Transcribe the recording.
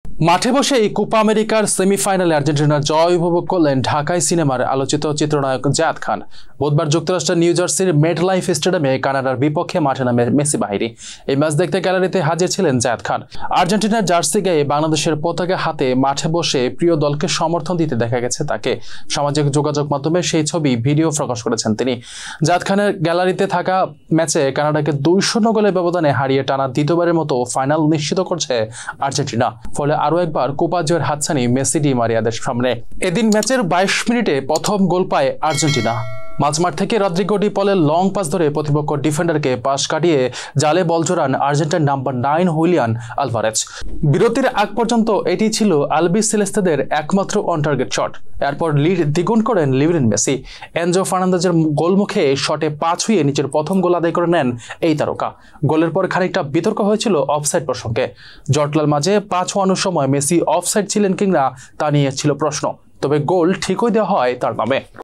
মাঠে বসে এই কোপা আমেরিকার সেমিফাইনালে আর্জেন্টিনার জয় উপভোগ করলেন ঢাকাই সিনেমার আলোচিত চিত্রনায়ক জায়েদ খান। বুধবার যুক্তরাষ্ট্রের নিউ জার্সির মেটলাইফ স্টেডিয়ামে কানাডার বিপক্ষে মাঠে নামে মেসি বাহিনী। এই ম্যাচ দেখতে গ্যালারিতে হাজির ছিলেন জায়েদ খান। আর্জেন্টিনার জার্সি গায়ে বাংলাদেশের পতাকা হাতে মাঠে বসে প্রিয় দলকে সমর্থন দিতে দেখা গেছে তাকে। সামাজিক যোগাযোগ মাধ্যমে সেই ছবি ভিডিও প্রকাশ করেছেন তিনি। জায়েদ খানের গ্যালারিতে থাকা ম্যাচে কানাডাকে 2-0 গোলের ব্যবধানে হারিয়ে টানা দ্বিতীয়বারের মতো ফাইনাল নিশ্চিত করছে আর্জেন্টিনা। ফলে আরও একবার কোপা জয়ের হাতছানি মেসি ডি মারিয়াদের সামনে। এদিন ম্যাচের 22 মিনিটে প্রথম গোল পায় আর্জেন্টিনা। মাঝমাঠ থেকে রদ্রিগো ডি পলের লং পাস ধরে প্রতিপক্ষ ডিফেন্ডারকে পাস কাটিয়ে জালে বল জোড়ান আর্জেন্টিনার নাম্বার 9 হুলিয়ান আলভারেজ। বিরতির আগ পর্যন্ত এটি ছিল আলবি সেলেস্তেদের একমাত্র অন টার্গেট শট। এরপর লিড দ্বিগুণ করেন লিওনেল মেসি। এনজো ফার্নান্দেজের গোলমুখে শটে পা ছুঁয়ে নিজের প্রথম গোল আদায় করে নেন এই তারকা। গোলের পর খানিকটা বিতর্ক হয়েছিল অফসাইড প্রসঙ্গে। জটলার মাঝে পা ছোঁয়ানোর সময় মেসি অফসাইড ছিলেন কিনা তা নিয়ে ছিল প্রশ্ন, তবে গোল ঠিকই দেওয়া হয় তার নামে।